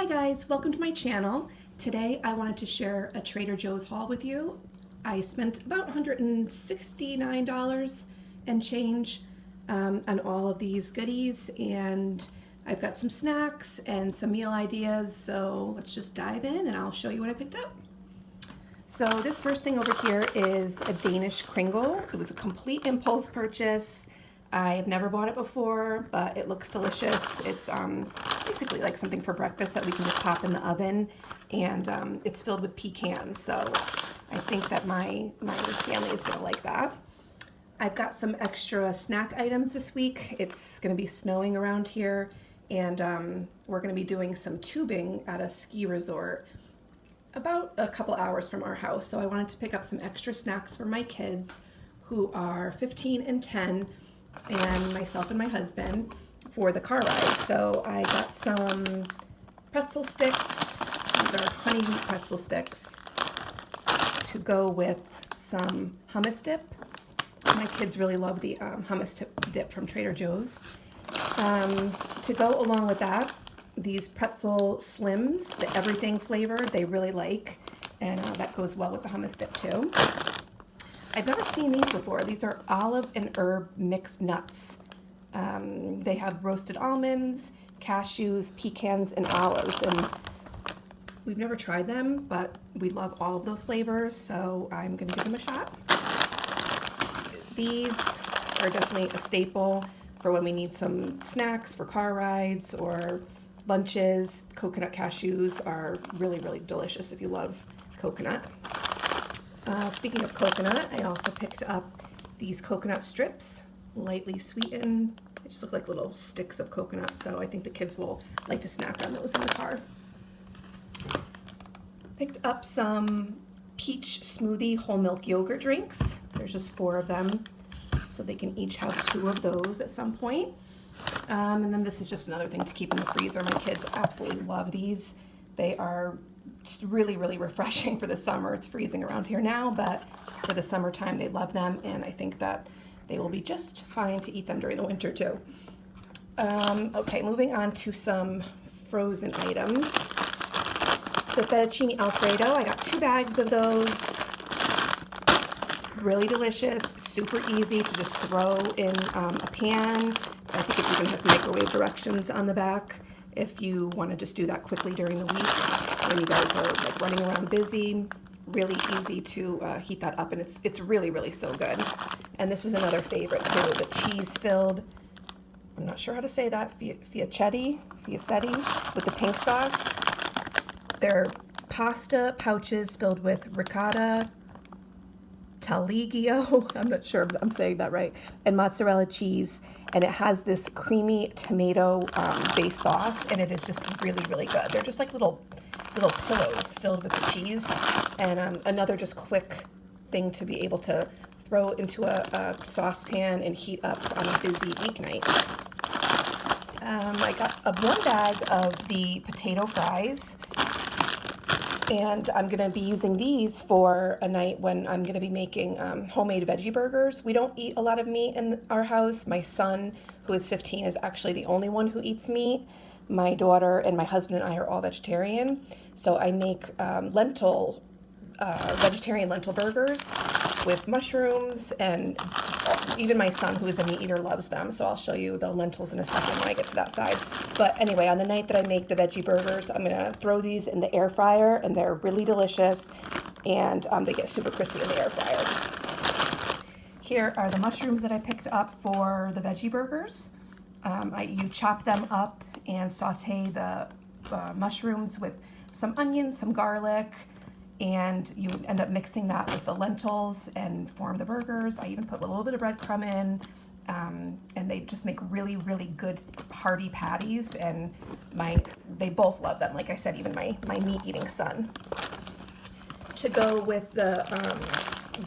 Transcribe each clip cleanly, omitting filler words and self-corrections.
Hi guys, welcome to my channel. Today I wanted to share a Trader Joe's haul with you. I spent about $169 and change on all of these goodies, and I've got some snacks and some meal ideas, so let's just dive in and I'll show you what I picked up. So this first thing over here is a Danish Kringle. It was a complete impulse purchase. I've never bought it before, but it looks delicious. It's basically like something for breakfast that we can just pop in the oven, and it's filled with pecans, so I think that my family is gonna like that. I've got some extra snack items this week. It's gonna be snowing around here, and we're gonna be doing some tubing at a ski resort about a couple hours from our house, so I wanted to pick up some extra snacks for my kids who are 15 and 10, and myself and my husband for the car ride. So I got some pretzel sticks. These are honey wheat pretzel sticks to go with some hummus dip. My kids really love the hummus dip from Trader Joe's. To go along with that, these pretzel slims, the everything flavor, they really like, and that goes well with the hummus dip too. I've never seen these before. These are olive and herb mixed nuts. They have roasted almonds, cashews, pecans, and olives. And we've never tried them, but we love all of those flavors, so I'm gonna give them a shot. These are definitely a staple for when we need some snacks for car rides or lunches. Coconut cashews are really, really delicious if you love coconut. Speaking of coconut, I also picked up these coconut strips, lightly sweetened. They just look like little sticks of coconut, so I think the kids will like to snack on those in the car. Picked up some peach smoothie whole milk yogurt drinks. There's just 4 of them, so they can each have 2 of those at some point. And then this is just another thing to keep in the freezer. My kids absolutely love these. They are really, really refreshing for the summer. It's freezing around here now, but for the summertime they love them, and I think that they will be just fine to eat them during the winter too. Okay, moving on to some frozen items. The fettuccine Alfredo, I got 2 bags of those. Really delicious, super easy to just throw in a pan. I think it even has microwave directions on the back if you want to just do that quickly during the week when you guys are like running around busy. Really easy to heat that up, and it's really, really so good. And this is another favorite too, the cheese-filled, I'm not sure how to say that, fiacetti with the pink sauce. They're pasta pouches filled with ricotta, taleggio, I'm not sure if I'm saying that right, and mozzarella cheese, and it has this creamy tomato base sauce, and it is just really, really good. They're just like little pillows filled with the cheese, and another just quick thing to be able to throw into a saucepan and heat up on a busy weeknight. I got 1 bag of the potato fries, and I'm going to be using these for a night when I'm going to be making homemade veggie burgers. We don't eat a lot of meat in our house. My son, who is 15, is actually the only one who eats meat. My daughter and my husband and I are all vegetarian. So I make vegetarian lentil burgers with mushrooms, and even my son, who is a meat eater, loves them. So I'll show you the lentils in a second when I get to that side. But anyway, on the night that I make the veggie burgers, I'm gonna throw these in the air fryer, and they're really delicious, and they get super crispy in the air fryer. Here are the mushrooms that I picked up for the veggie burgers. You chop them up and saute the mushrooms with some onions, some garlic, and you end up mixing that with the lentils and form the burgers. I even put a little bit of breadcrumb in, and they just make really, really good hearty patties, and they both love them. Like I said, even my meat-eating son. To go with the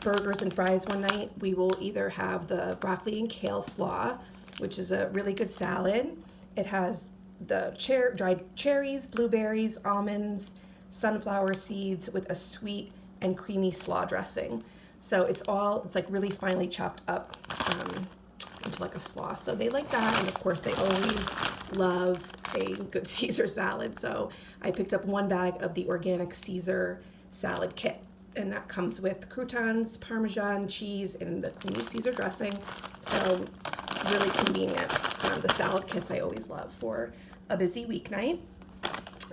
burgers and fries one night, we will either have the broccoli and kale slaw, which is a really good salad. It has the dried cherries, blueberries, almonds, sunflower seeds with a sweet and creamy slaw dressing. So it's like really finely chopped up into like a slaw. So they like that, and of course they always love a good Caesar salad. So I picked up 1 bag of the organic Caesar salad kit. And that comes with croutons, Parmesan cheese, and the creamy Caesar dressing. So really convenient. The salad kits I always love for a busy weeknight.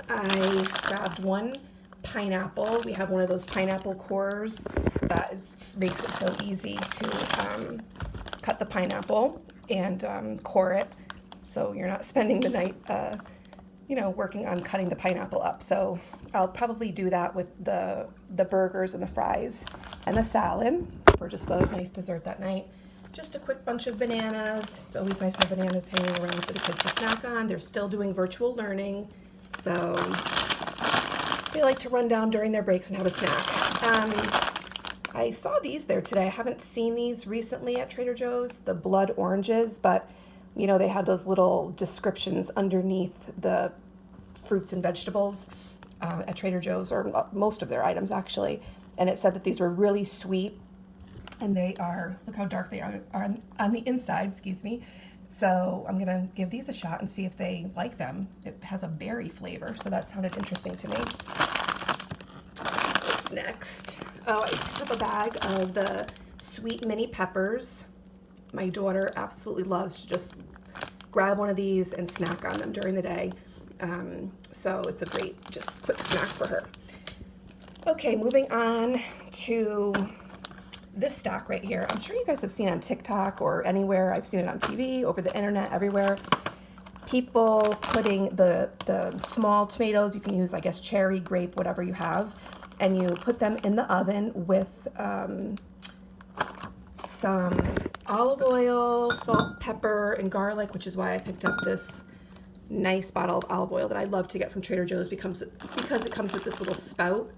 I grabbed 1 pineapple. We have one of those pineapple cores that makes it so easy to cut the pineapple and core it, so you're not spending the night working on cutting the pineapple up. So I'll probably do that with the burgers and the fries and the salad for just a nice dessert that night. Just a quick bunch of bananas. It's always nice to have bananas hanging around for the kids to snack on. They're still doing virtual learning, so they like to run down during their breaks and have a snack. I saw these there today. I haven't seen these recently at Trader Joe's, the blood oranges, but they have those little descriptions underneath the fruits and vegetables at Trader Joe's, or most of their items actually. And it said that these were really sweet, and they are, look how dark they are on the inside, excuse me. So I'm gonna give these a shot and see if they like them. It has a berry flavor, so that sounded interesting to me. What's next? Oh, I picked up a bag of the sweet mini peppers. My daughter absolutely loves to just grab one of these and snack on them during the day. So it's a great, just quick snack for her. Okay, moving on to this stock right here. I'm sure you guys have seen it on TikTok or anywhere. I've seen it on TV, over the internet, everywhere. People putting the small tomatoes, you can use, I guess, cherry, grape, whatever you have, and you put them in the oven with some olive oil, salt, pepper, and garlic, which is why I picked up this nice bottle of olive oil that I love to get from Trader Joe's because it comes with this little spout,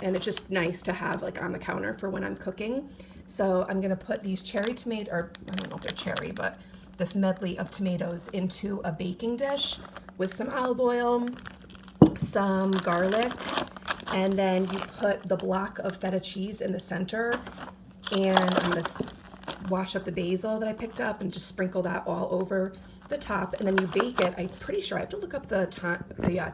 and it's just nice to have like on the counter for when I'm cooking. So I'm gonna put these cherry tomato, or I don't know if they're cherry, but this medley of tomatoes into a baking dish with some olive oil, some garlic, and then you put the block of feta cheese in the center, and I'm gonna wash up the basil that I picked up and just sprinkle that all over the top, and then you bake it. I'm pretty sure, I have to look up the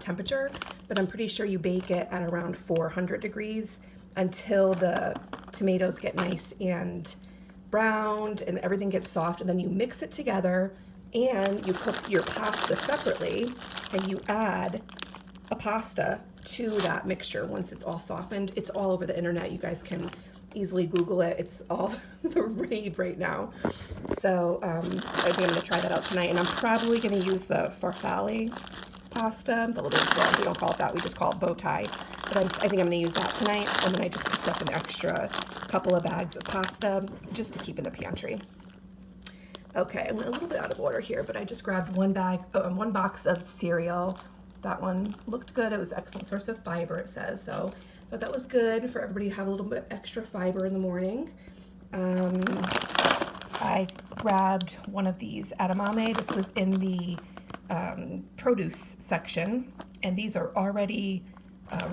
temperature, but I'm pretty sure you bake it at around 400 degrees until the tomatoes get nice and browned and everything gets soft, and then you mix it together and you cook your pasta separately, and you add a pasta to that mixture once it's all softened. It's all over the internet. You guys can easily Google it. It's all the rave right now. So I think I'm going to try that out tonight, and I'm probably going to use the farfalle pasta, the little, well, we don't call it that, we just call it bow tie, but I think I'm going to use that tonight. And then I just picked up an extra couple of bags of pasta just to keep in the pantry. Okay, I went a little bit out of order here, but I just grabbed one box of cereal. That one looked good. It was an excellent source of fiber, it says, so I thought that was good for everybody to have a little bit extra fiber in the morning. I grabbed one of these edamame. This was in the produce section, and these are already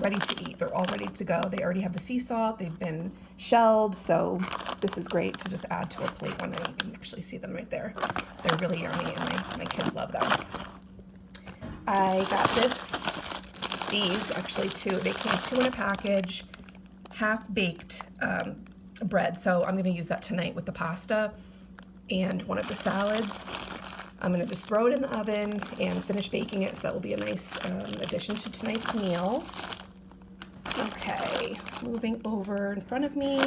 ready to eat. They're all ready to go. They already have the sea salt. They've been shelled, so this is great to just add to a plate one night. You can actually see them right there. They're really yummy, and my kids love them. I got these actually too. They came 2 in a package, half-baked bread, so I'm going to use that tonight with the pasta and one of the salads. I'm going to just throw it in the oven and finish baking it, so that will be a nice addition to tonight's meal. Okay, moving over in front of me.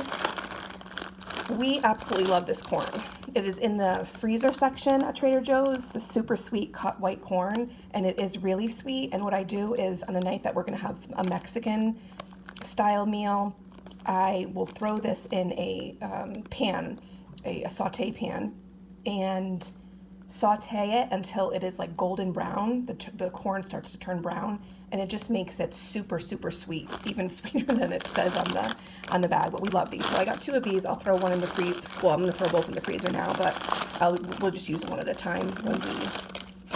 We absolutely love this corn. It is in the freezer section at Trader Joe's, the super sweet cut white corn, and it is really sweet. And what I do is on a night that we're going to have a Mexican style meal, I will throw this in a pan, a saute pan, and saute it until it is like golden brown. The corn starts to turn brown, and it just makes it super, super sweet, even sweeter than it says on the bag. But we love these. So I got 2 of these. I'll throw one in the freezer. Well, I'm going to throw both in the freezer now, but we'll just use one at a time when we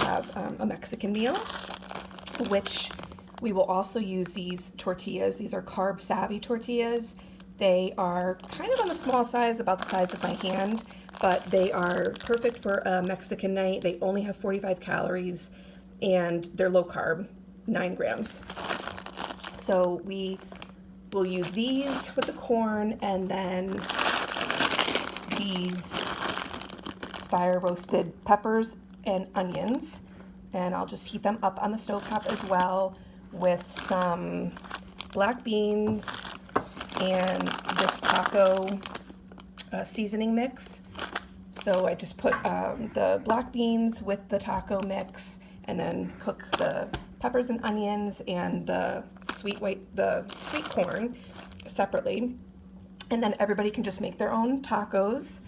have a Mexican meal, which we will also use these tortillas. These are carb savvy tortillas. They are kind of on the small size, about the size of my hand, but they are perfect for a Mexican night. They only have 45 calories. and they're low carb, 9 grams. So we will use these with the corn, and then these fire roasted peppers and onions, and I'll just heat them up on the stovetop as well with some black beans and this taco seasoning mix. So I just put the black beans with the taco mix, and then cook the peppers and onions and the sweet corn separately. And then everybody can just make their own tacos.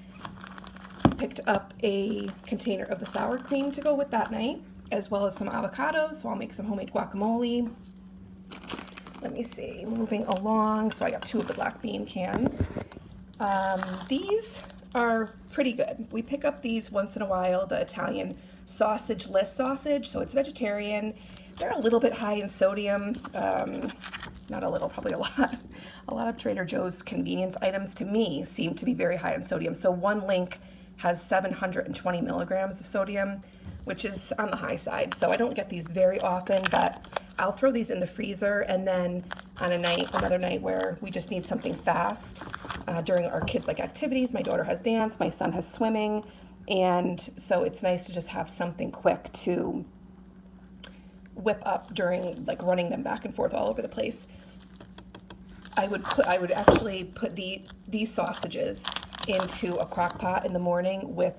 Picked up a container of the sour cream to go with that night, as well as some avocados, so I'll make some homemade guacamole. Let me see, moving along, so I got 2 of the black bean cans. These are pretty good. We pick up these once in a while, the Italian sausage list sausage, so it's vegetarian. They're a little bit high in sodium, not a little, probably a lot. A lot of Trader Joe's convenience items to me seem to be very high in sodium. So one link has 720 milligrams of sodium, which is on the high side. So I don't get these very often, but I'll throw these in the freezer, and then on another night where we just need something fast during our kids' activities. My daughter has dance, my son has swimming, and so it's nice to just have something quick to whip up during running them back and forth all over the place. I would actually put these sausages into a crock pot in the morning with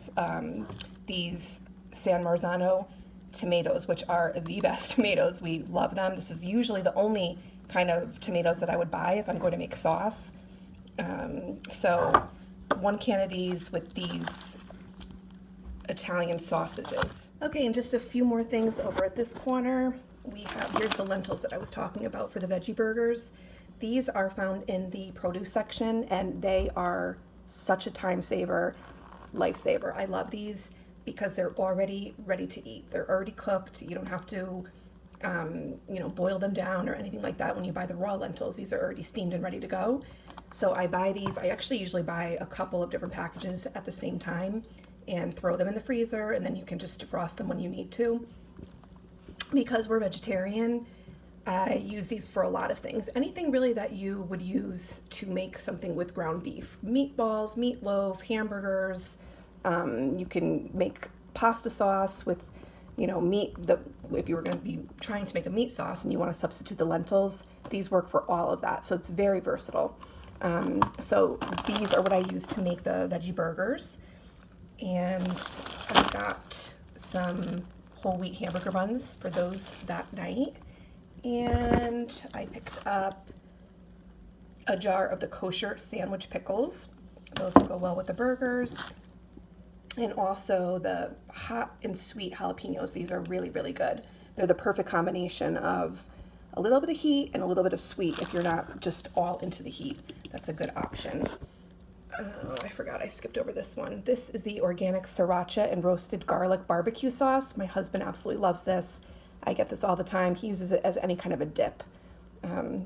these San Marzano tomatoes, which are the best tomatoes. We love them. This is usually the only kind of tomatoes that I would buy if I'm going to make sauce. So 1 can of these with these Italian sausages. Okay, and just a few more things over at this corner. Here's the lentils that I was talking about for the veggie burgers. These are found in the produce section, and they are such a time saver, lifesaver. I love these because they're already ready to eat. They're already cooked. You don't have to, boil them down or anything like that when you buy the raw lentils. These are already steamed and ready to go. So I buy these. I actually usually buy a couple of different packages at the same time and throw them in the freezer, and then you can just defrost them when you need to. Because we're vegetarian, I use these for a lot of things. Anything really that you would use to make something with ground beef. Meatballs, meatloaf, hamburgers. You can make pasta sauce with, meat. If you were going to be trying to make a meat sauce and you want to substitute the lentils, these work for all of that. So it's very versatile. So these are what I use to make the veggie burgers. And I got some whole wheat hamburger buns for those that night. And I picked up a jar of the kosher sandwich pickles. Those will go well with the burgers. And also the hot and sweet jalapenos. These are really, really good. They're the perfect combination of a little bit of heat and a little bit of sweet if you're not just all into the heat. That's a good option. I forgot, I skipped over this one. This is the organic sriracha and roasted garlic barbecue sauce. My husband absolutely loves this. I get this all the time. He uses it as any kind of a dip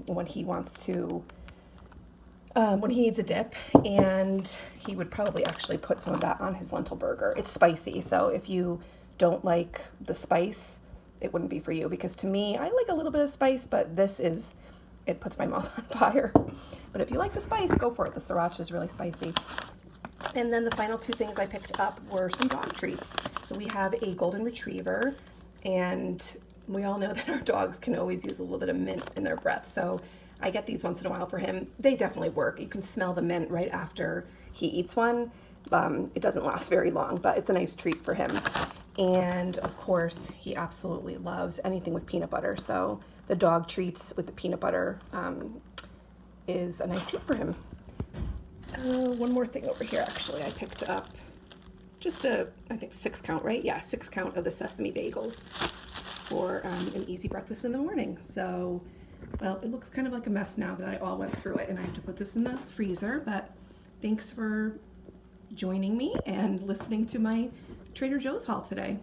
when he wants to, when he needs a dip, and he would probably actually put some of that on his lentil burger. It's spicy, so if you don't like the spice, it wouldn't be for you, because to me, I like a little bit of spice, but it puts my mouth on fire. But if you like the spice, go for it. The sriracha is really spicy. And then the final 2 things I picked up were some dog treats. So we have a golden retriever, and we all know that our dogs can always use a little bit of mint in their breath. So I get these once in a while for him. They definitely work. You can smell the mint right after he eats one. It doesn't last very long, but it's a nice treat for him. And of course, he absolutely loves anything with peanut butter. So the dog treats with the peanut butter is a nice treat for him. One more thing over here, actually. I picked up just I think 6 count, right? Yeah, 6 count of the sesame bagels for an easy breakfast in the morning. So, well, it looks kind of like a mess now that I all went through it, and I have to put this in the freezer, but thanks for joining me and listening to my Trader Joe's haul today.